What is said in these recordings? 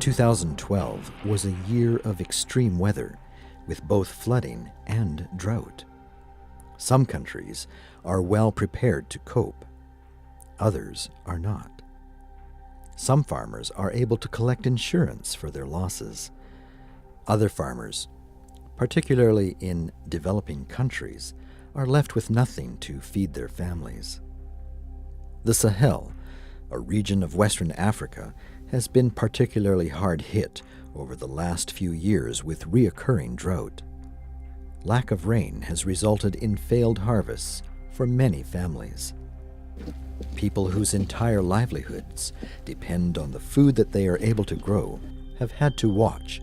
2012 was a year of extreme weather, with both flooding and drought. Some countries are well prepared to cope. Others are not. Some farmers are able to collect insurance for their losses. Other farmers, particularly in developing countries, are left with nothing to feed their families. The Sahel, a region of Western Africa, has been particularly hard hit over the last few years with reoccurring drought. Lack of rain has resulted in failed harvests for many families. People whose entire livelihoods depend on the food that they are able to grow have had to watch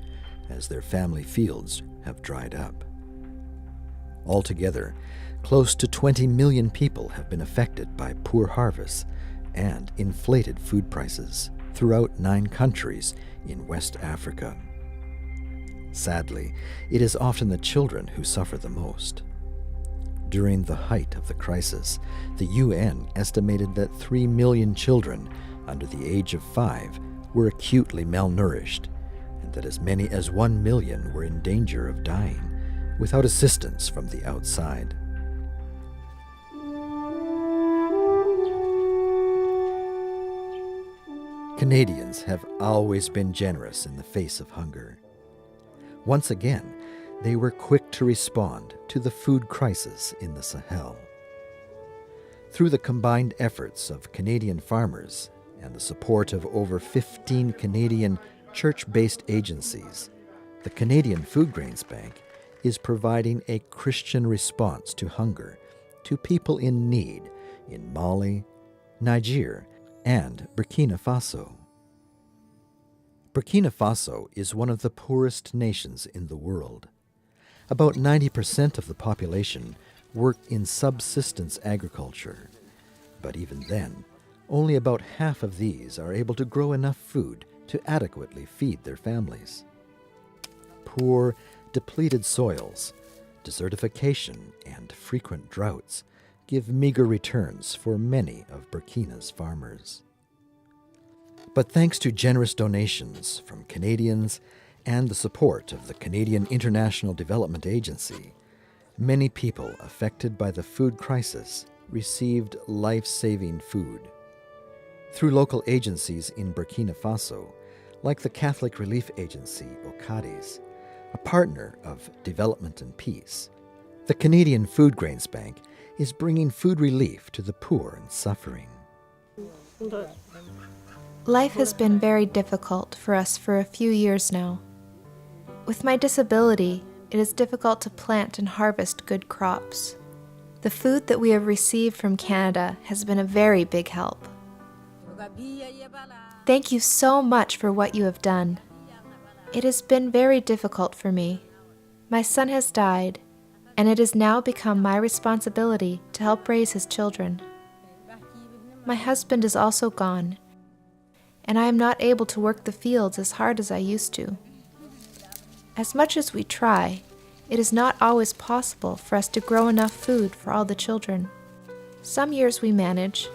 as their family fields have dried up. Altogether, close to 20 million people have been affected by poor harvests and inflated food prices throughout 9 countries in West Africa. Sadly, it is often the children who suffer the most. During the height of the crisis, the UN estimated that 3 million children under the age of 5 were acutely malnourished, and that as many as 1 million were in danger of dying without assistance from the outside. Canadians have always been generous in the face of hunger. Once again, they were quick to respond to the food crisis in the Sahel. Through the combined efforts of Canadian farmers and the support of over 15 Canadian church-based agencies, the Canadian Foodgrains Bank is providing a Christian response to hunger to people in need in Mali, Niger, and Burkina Faso. Burkina Faso is one of the poorest nations in the world. About 90% of the population work in subsistence agriculture, but even then, only about half of these are able to grow enough food to adequately feed their families. Poor, depleted soils, desertification, and frequent droughts give meager returns for many of Burkina's farmers. But thanks to generous donations from Canadians and the support of the Canadian International Development Agency, many people affected by the food crisis received life-saving food. Through local agencies in Burkina Faso, like the Catholic relief agency OCADIS, a partner of Development and Peace, the Canadian Foodgrains Bank is bringing food relief to the poor and suffering. Life has been very difficult for us for a few years now. With my disability, it is difficult to plant and harvest good crops. The food that we have received from Canada has been a very big help. Thank you so much for what you have done. It has been very difficult for me. My son has died, and it has now become my responsibility to help raise his children. My husband is also gone, and I am not able to work the fields as hard as I used to. As much as we try, it is not always possible for us to grow enough food for all the children. Some years we manage,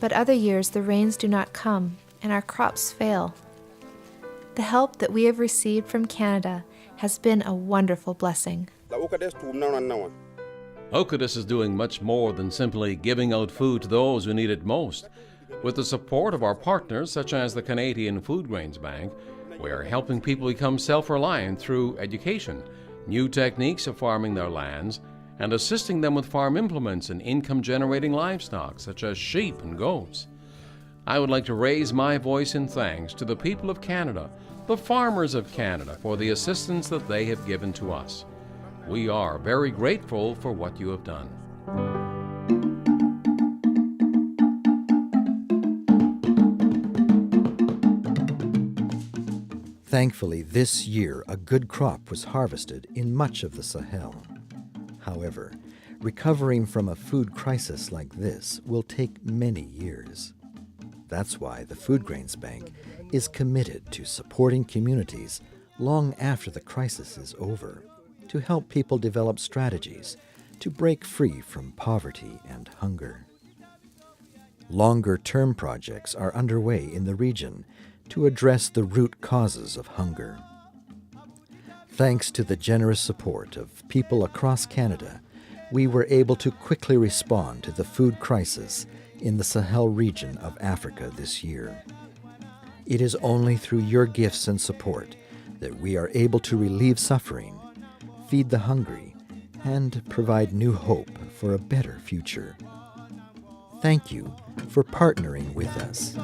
but other years the rains do not come and our crops fail. The help that we have received from Canada has been a wonderful blessing. OCADIS is doing much more than simply giving out food to those who need it most. With the support of our partners, such as the Canadian Foodgrains Bank, we are helping people become self-reliant through education, new techniques of farming their lands, and assisting them with farm implements and income-generating livestock, such as sheep and goats. I would like to raise my voice in thanks to the people of Canada, the farmers of Canada, for the assistance that they have given to us. We are very grateful for what you have done. Thankfully, this year a good crop was harvested in much of the Sahel. However, recovering from a food crisis like this will take many years. That's why the Foodgrains Bank is committed to supporting communities long after the crisis is over, to help people develop strategies to break free from poverty and hunger. Longer-term projects are underway in the region to address the root causes of hunger. Thanks to the generous support of people across Canada, we were able to quickly respond to the food crisis in the Sahel region of Africa this year. It is only through your gifts and support that we are able to relieve suffering, feed the hungry, and provide new hope for a better future. Thank you for partnering with us.